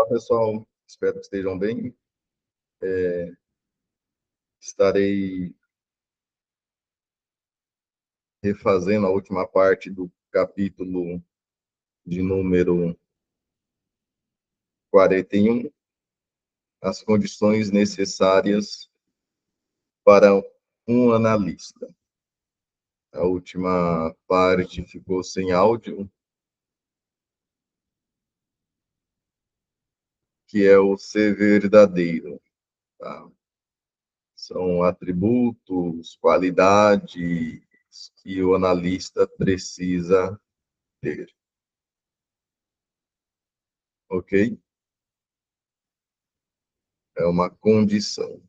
Olá, pessoal. Espero que estejam bem. Estarei refazendo a última parte do capítulo de número 41, as condições necessárias para um analista. A última parte ficou sem áudio, que é o ser verdadeiro. Tá? São atributos, qualidades que o analista precisa ter. Ok? É uma condição.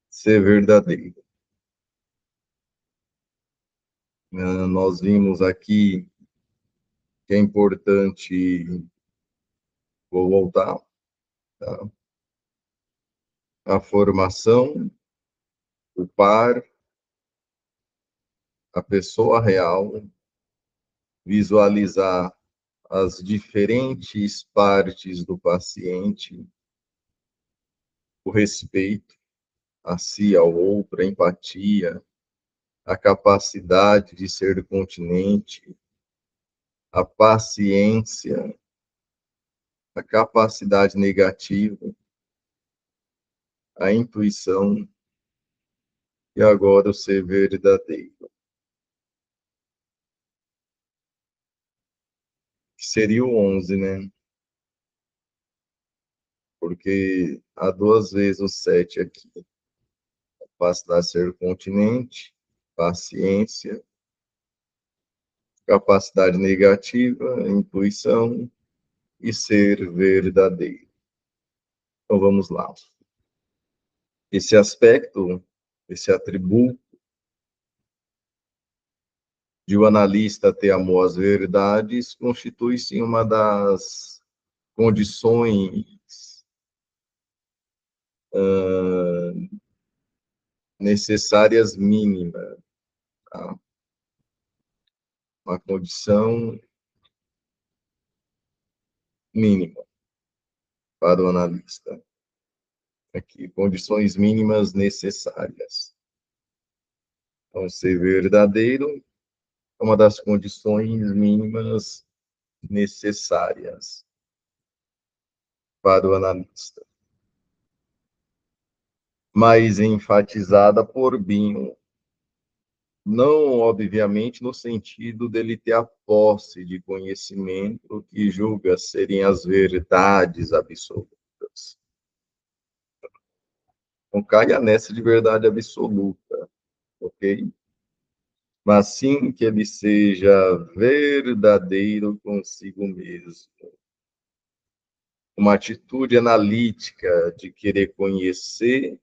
Ser verdadeiro. Nós vimos aqui que é importante, vou voltar, tá? A formação, o par, a pessoa real, visualizar as diferentes partes do paciente, o respeito a si, ao outro, a empatia, a capacidade de ser continente, a paciência, a capacidade negativa, a intuição e agora o ser verdadeiro. Que seria o 11, né? Porque há duas vezes o 7 aqui. Capacidade de ser continente, paciência, capacidade negativa, intuição e ser verdadeiro. Então vamos lá. Esse aspecto, esse atributo de o analista ter amor às verdades constitui sim uma das condições necessárias mínimas, tá? Uma condição mínima para o analista. Aqui, condições mínimas necessárias. Então, ser verdadeiro é uma das condições mínimas necessárias para o analista. Mas enfatizada por Binho, não, obviamente, no sentido dele ter a posse de conhecimento que julga serem as verdades absolutas. Não caia nessa de verdade absoluta, ok? Mas sim que ele seja verdadeiro consigo mesmo. Uma atitude analítica de querer conhecer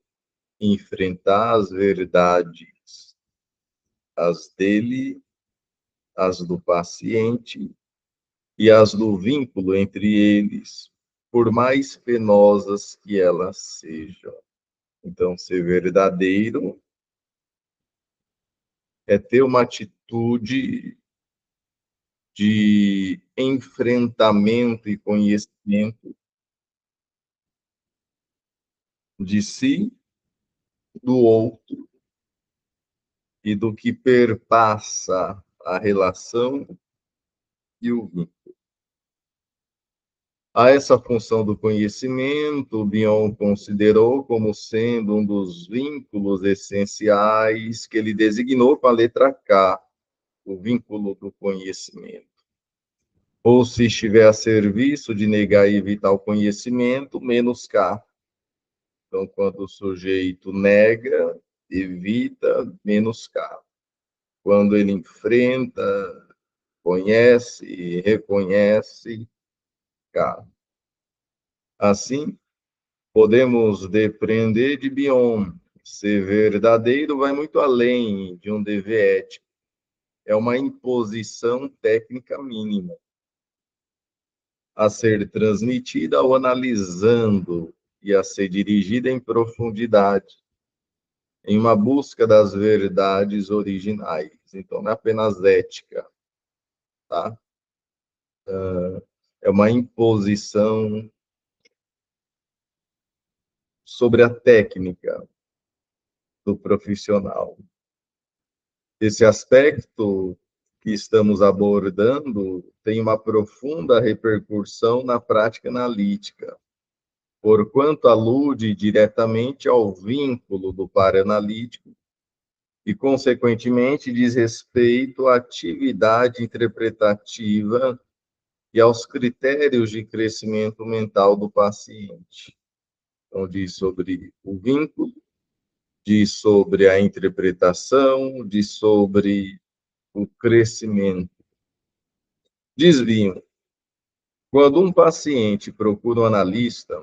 e enfrentar as verdades, as dele, as do paciente e as do vínculo entre eles, por mais penosas que elas sejam. Então, ser verdadeiro é ter uma atitude de enfrentamento e conhecimento de si, do outro e do que perpassa a relação e o vínculo. A essa função do conhecimento, Bion considerou como sendo um dos vínculos essenciais que ele designou com a letra K, o vínculo do conhecimento. Ou se estiver a serviço de negar e evitar o conhecimento, menos K. Então, quando o sujeito nega, evita, menos K. Quando ele enfrenta, conhece e reconhece, K. Assim, podemos depreender de Bion. Ser verdadeiro vai muito além de um dever ético. É uma imposição técnica mínima a ser transmitida ao analisando e a ser dirigida em profundidade, em uma busca das verdades originais. Então, não é apenas ética, tá? É uma imposição sobre a técnica do profissional. Esse aspecto que estamos abordando tem uma profunda repercussão na prática analítica, porquanto alude diretamente ao vínculo do par analítico e, consequentemente, diz respeito à atividade interpretativa e aos critérios de crescimento mental do paciente. Então, diz sobre o vínculo, diz sobre a interpretação, diz sobre o crescimento. Desvio. Quando um paciente procura um analista,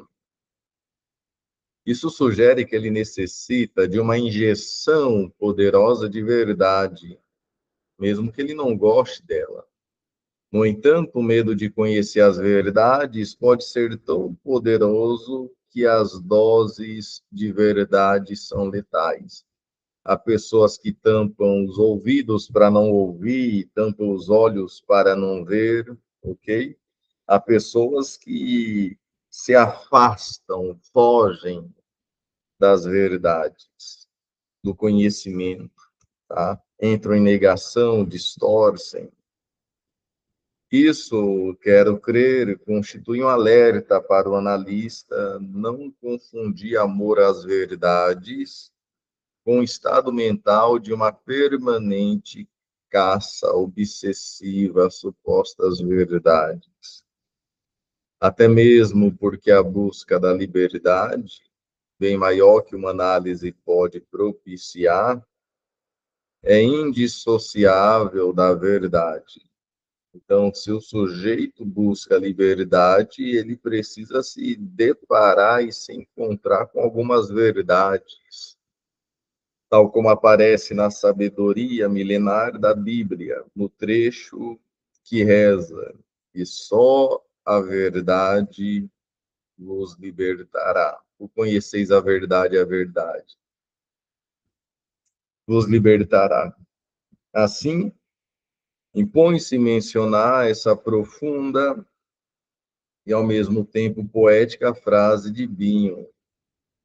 isso sugere que ele necessita de uma injeção poderosa de verdade, mesmo que ele não goste dela. No entanto, o medo de conhecer as verdades pode ser tão poderoso que as doses de verdade são letais. Há pessoas que tampam os ouvidos para não ouvir, tampam os olhos para não ver, ok? Há pessoas que se afastam, fogem das verdades, do conhecimento, tá? Entram em negação, distorcem. Isso, quero crer, constitui um alerta para o analista não confundir amor às verdades com o estado mental de uma permanente caça obsessiva às supostas verdades. Até mesmo porque a busca da liberdade, bem maior que uma análise pode propiciar, é indissociável da verdade. Então, se o sujeito busca liberdade, ele precisa se deparar e se encontrar com algumas verdades, tal como aparece na sabedoria milenar da Bíblia, no trecho que reza: "E só a verdade vos libertará. O conheceis a verdade vos libertará." Assim, impõe-se mencionar essa profunda e, ao mesmo tempo, poética frase de Binho,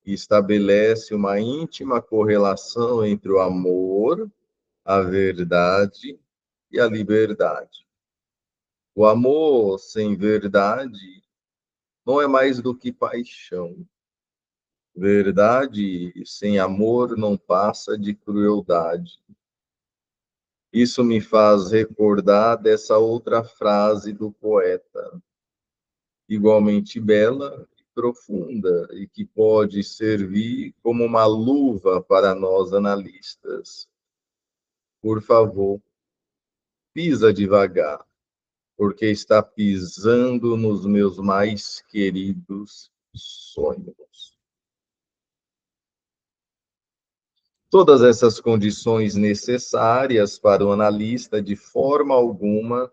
que estabelece uma íntima correlação entre o amor, a verdade e a liberdade. O amor sem verdade não é mais do que paixão. Verdade sem amor não passa de crueldade. Isso me faz recordar dessa outra frase do poeta, igualmente bela e profunda, e que pode servir como uma luva para nós analistas. Por favor, pisa devagar, porque está pisando nos meus mais queridos sonhos. Todas essas condições necessárias para o analista, de forma alguma,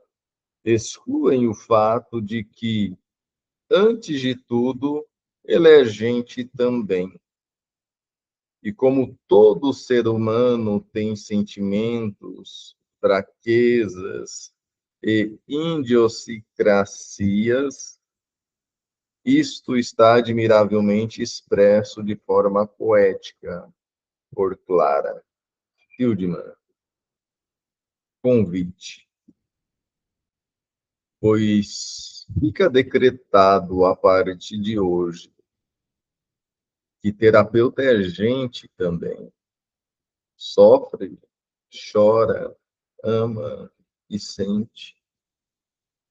excluem o fato de que, antes de tudo, ele é gente também. E como todo ser humano tem sentimentos, fraquezas e idiosincrasias, isto está admiravelmente expresso de forma poética por Clara Hildmann. Convite. Pois fica decretado a partir de hoje que terapeuta é gente também. Sofre, chora, ama e sente.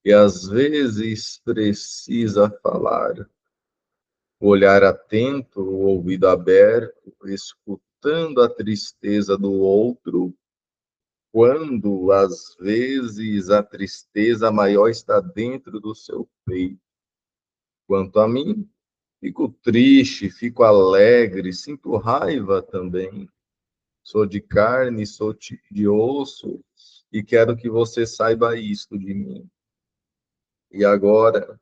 E às vezes precisa falar. O olhar atento, o ouvido aberto, escutando a tristeza do outro, quando às vezes a tristeza maior está dentro do seu peito. Quanto a mim, fico triste, fico alegre, sinto raiva também. Sou de carne, sou de osso, e quero que você saiba isto de mim. E agora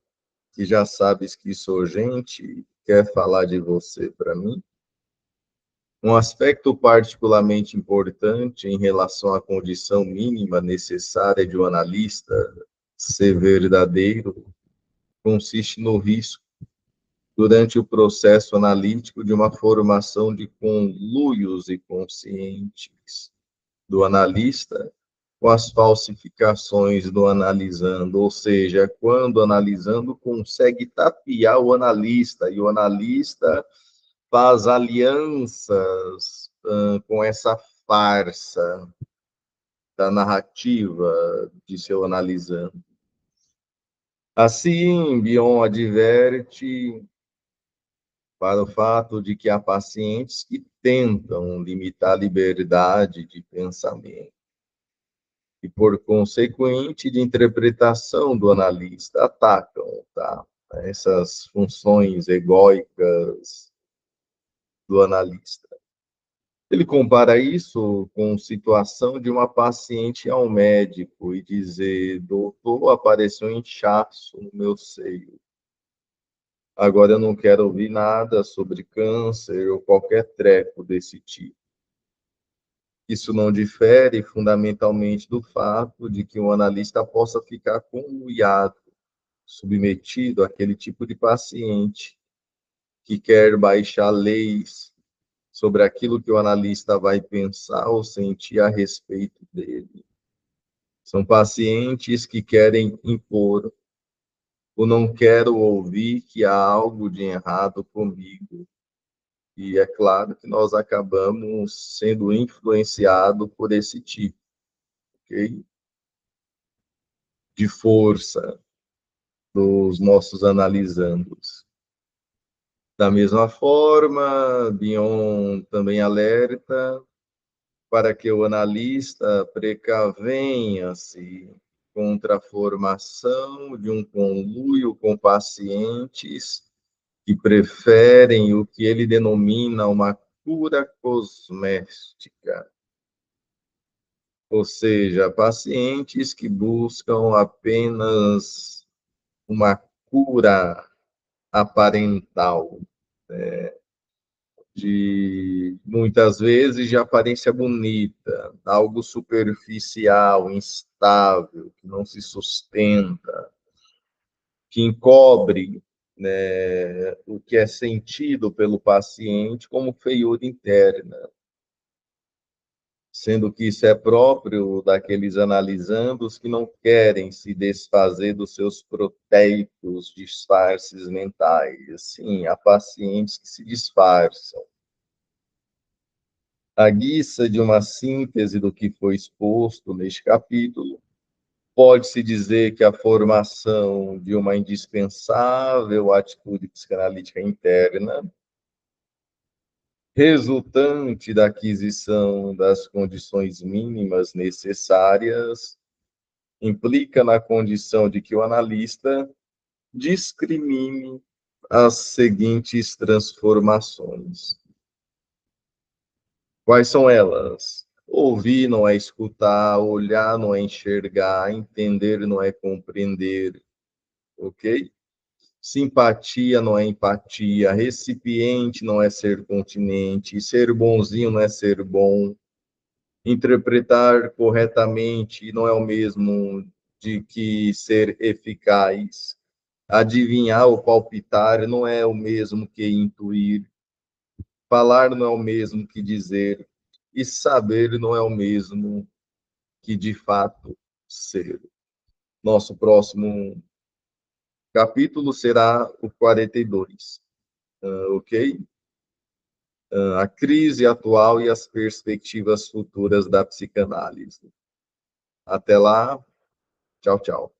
que já sabes que sou gente, quer falar de você para mim? Um aspecto particularmente importante em relação à condição mínima necessária de um analista ser verdadeiro consiste no risco, durante o processo analítico, de uma formação de conluios e conscientes do analista com as falsificações do analisando, ou seja, quando analisando consegue tapear o analista, e o analista faz alianças com essa farsa da narrativa de seu analisando. Assim, Bion adverte para o fato de que há pacientes que tentam limitar a liberdade de pensamento e, por consequente, de interpretação do analista, atacam, tá? Essas funções egóicas do analista. Ele compara isso com a situação de uma paciente ao médico e dizer: doutor, apareceu um inchaço no meu seio. Agora eu não quero ouvir nada sobre câncer ou qualquer treco desse tipo. Isso não difere fundamentalmente do fato de que um analista possa ficar conluiado, submetido àquele tipo de paciente que quer baixar leis sobre aquilo que o analista vai pensar ou sentir a respeito dele. São pacientes que querem impor o não quero ouvir que há algo de errado comigo. E é claro que nós acabamos sendo influenciados por esse tipo, ok? De força dos nossos analisandos. Da mesma forma, Bion também alerta para que o analista precavenha-se contra a formação de um conluio com pacientes que preferem o que ele denomina uma cura cosmética, ou seja, pacientes que buscam apenas uma cura aparental, de muitas vezes de aparência bonita, algo superficial, instável, que não se sustenta, que encobre, né, o que é sentido pelo paciente como feiura interna, sendo que isso é próprio daqueles analisandos que não querem se desfazer dos seus proteicos disfarces mentais. Sim, há pacientes que se disfarçam. À guisa de uma síntese do que foi exposto neste capítulo, pode-se dizer que a formação de uma indispensável atitude psicanalítica interna, resultante da aquisição das condições mínimas necessárias, implica na condição de que o analista discrimine as seguintes transformações. Quais são elas? Ouvir não é escutar, olhar não é enxergar, entender não é compreender, ok? Simpatia não é empatia, recipiente não é ser continente, ser bonzinho não é ser bom, interpretar corretamente não é o mesmo de que ser eficaz, adivinhar ou palpitar não é o mesmo que intuir, falar não é o mesmo que dizer, e saber não é o mesmo que de fato ser. Nosso próximo capítulo será o 42, ok? A crise atual e as perspectivas futuras da psicanálise. Até lá, tchau, tchau.